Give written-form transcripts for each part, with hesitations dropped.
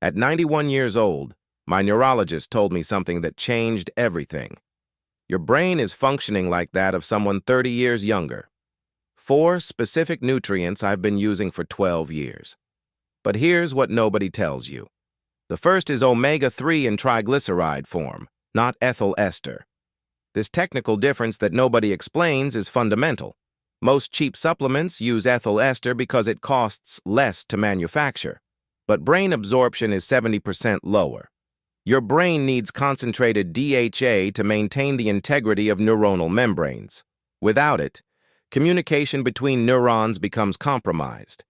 At 91 years old, my neurologist told me something that changed everything. Your brain is functioning like that of someone 30 years younger. 4 specific nutrients I've been using for 12 years. But here's what nobody tells you. The first is omega-3 in triglyceride form, not ethyl ester. This technical difference that nobody explains is fundamental. Most cheap supplements use ethyl ester because it costs less to manufacture, but brain absorption is 70% lower. Your brain needs concentrated DHA to maintain the integrity of neuronal membranes. Without it, communication between neurons becomes compromised.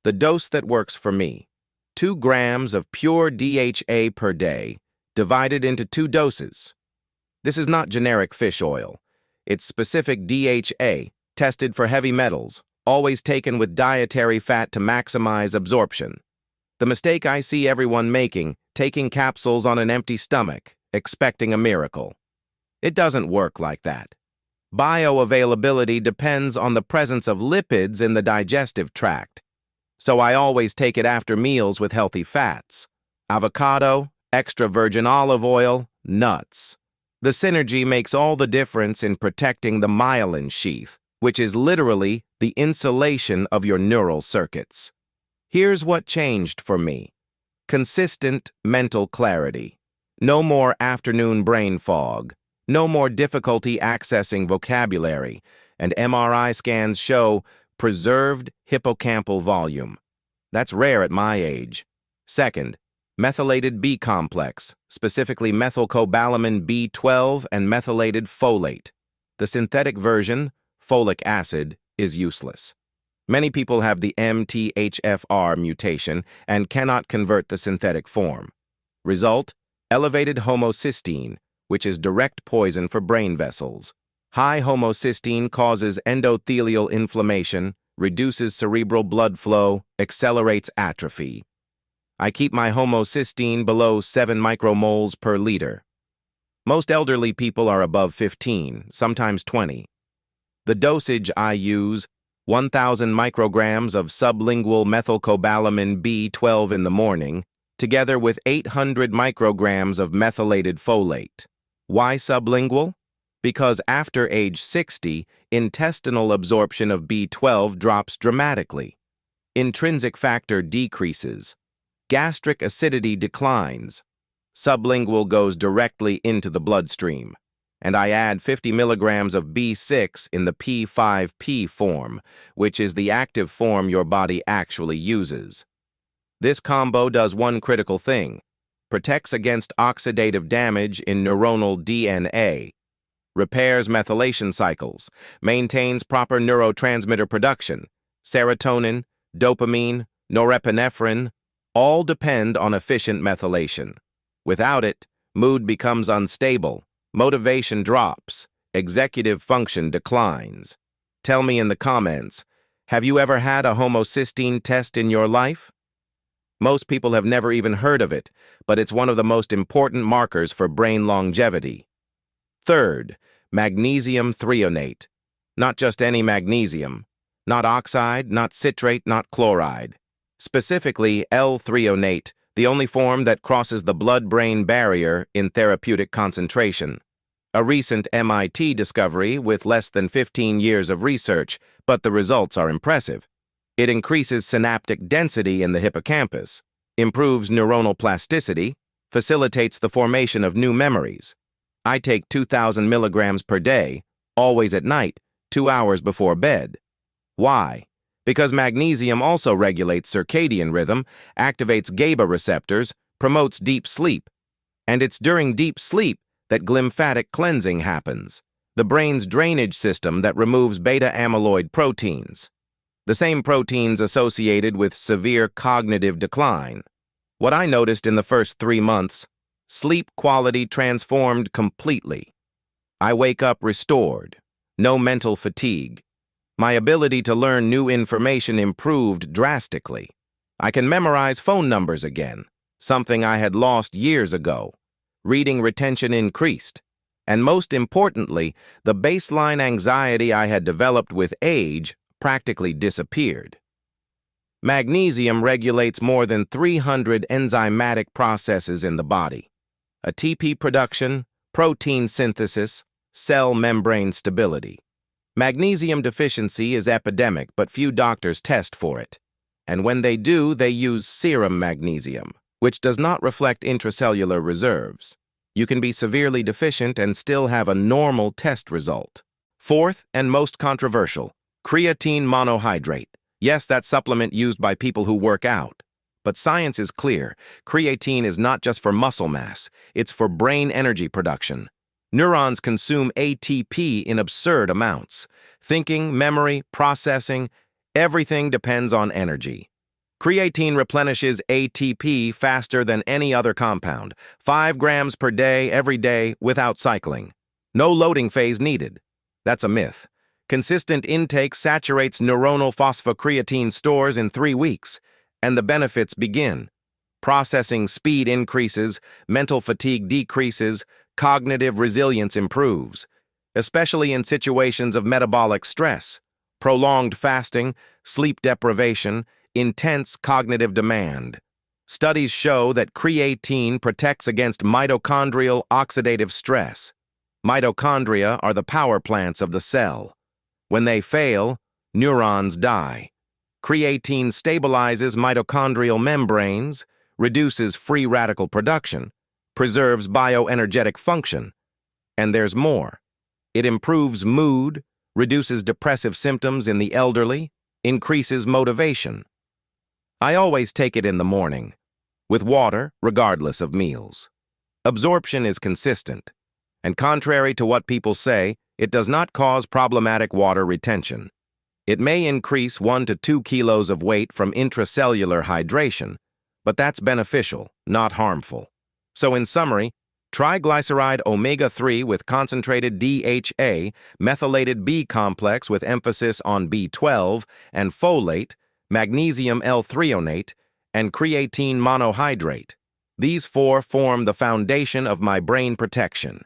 The dose that works for me: 2 grams of pure DHA per day, divided into 2 doses. This is not generic fish oil. It's specific DHA, tested for heavy metals, always taken with dietary fat to maximize absorption. The mistake I see everyone making: taking capsules on an empty stomach, expecting a miracle. It doesn't work like that. Bioavailability depends on the presence of lipids in the digestive tract, so I always take it after meals with healthy fats: avocado, extra virgin olive oil, nuts. The synergy makes all the difference in protecting the myelin sheath, which is literally the insulation of your neural circuits. Here's what changed for me: consistent mental clarity. No more afternoon brain fog. No more difficulty accessing vocabulary, and MRI scans show preserved hippocampal volume. That's rare at my age. Second, methylated B complex, specifically methylcobalamin B12 and methylated folate. The synthetic version, folic acid, is useless. Many people have the MTHFR mutation and cannot convert the synthetic form. Result: elevated homocysteine, which is direct poison for brain vessels. High homocysteine causes endothelial inflammation, reduces cerebral blood flow, accelerates atrophy. I keep my homocysteine below 7 micromoles per liter. Most elderly people are above 15, sometimes 20. The dosage I use: 1,000 micrograms of sublingual methylcobalamin B12 in the morning, together with 800 micrograms of methylated folate. Why sublingual? Because after age 60, intestinal absorption of B12 drops dramatically. Intrinsic factor decreases. Gastric acidity declines. Sublingual goes directly into the bloodstream. And I add 50 milligrams of B6 in the P5P form, which is the active form your body actually uses. This combo does one critical thing: protects against oxidative damage in neuronal DNA, repairs methylation cycles, maintains proper neurotransmitter production. Serotonin, dopamine, norepinephrine all depend on efficient methylation. Without it, mood becomes unstable, motivation drops, executive function declines. Tell me in the comments, have you ever had a homocysteine test in your life? Most people have never even heard of it, but it's one of the most important markers for brain longevity. Third, magnesium threonate. Not just any magnesium. Not oxide, not citrate, not chloride. Specifically L-threonate, the only form that crosses the blood-brain barrier in therapeutic concentration. A recent MIT discovery with less than 15 years of research, but the results are impressive. It increases synaptic density in the hippocampus, improves neuronal plasticity, facilitates the formation of new memories. I take 2,000 milligrams per day, always at night, 2 hours before bed. Why? Because magnesium also regulates circadian rhythm, activates GABA receptors, promotes deep sleep. And it's during deep sleep that glymphatic cleansing happens, the brain's drainage system that removes beta-amyloid proteins, the same proteins associated with severe cognitive decline. What I noticed in the first 3 months: sleep quality transformed completely. I wake up restored, no mental fatigue. My ability to learn new information improved drastically. I can memorize phone numbers again, something I had lost years ago. Reading retention increased. And most importantly, the baseline anxiety I had developed with age practically disappeared. Magnesium regulates more than 300 enzymatic processes in the body: ATP production, protein synthesis, cell membrane stability. Magnesium deficiency is epidemic, but few doctors test for it. And when they do, they use serum magnesium, which does not reflect intracellular reserves. You can be severely deficient and still have a normal test result. Fourth, and most controversial, creatine monohydrate. Yes, that supplement used by people who work out. But science is clear. Creatine is not just for muscle mass, it's for brain energy production. Neurons consume ATP in absurd amounts. Thinking, memory, processing, everything depends on energy. Creatine replenishes ATP faster than any other compound, 5 grams per day, every day, without cycling. No loading phase needed. That's a myth. Consistent intake saturates neuronal phosphocreatine stores in 3 weeks, and the benefits begin. Processing speed increases, mental fatigue decreases, cognitive resilience improves, especially in situations of metabolic stress, prolonged fasting, sleep deprivation, intense cognitive demand. Studies show that creatine protects against mitochondrial oxidative stress. Mitochondria are the power plants of the cell. When they fail, neurons die. Creatine stabilizes mitochondrial membranes, reduces free radical production, preserves bioenergetic function. And there's more. It improves mood, reduces depressive symptoms in the elderly, increases motivation. I always take it in the morning, with water, regardless of meals. Absorption is consistent, and contrary to what people say, it does not cause problematic water retention. It may increase 1 to 2 kilos of weight from intracellular hydration, but that's beneficial, not harmful. So in summary, triglyceride omega-3 with concentrated DHA, methylated B complex with emphasis on B12, and folate, magnesium L-threonate, and creatine monohydrate. These 4 form the foundation of my brain protection.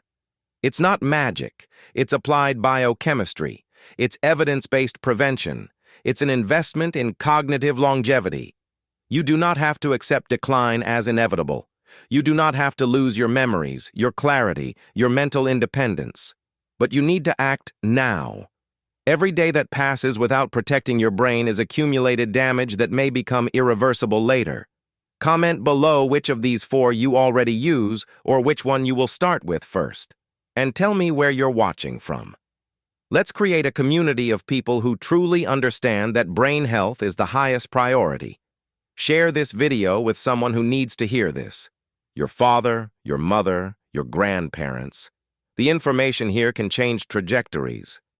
It's not magic. It's applied biochemistry. It's evidence-based prevention. It's an investment in cognitive longevity. You do not have to accept decline as inevitable. You do not have to lose your memories, your clarity, your mental independence. But you need to act now. Every day that passes without protecting your brain is accumulated damage that may become irreversible later. Comment below which of these 4 you already use or which one you will start with first. And tell me where you're watching from. Let's create a community of people who truly understand that brain health is the highest priority. Share this video with someone who needs to hear this. Your father, your mother, your grandparents. The information here can change trajectories.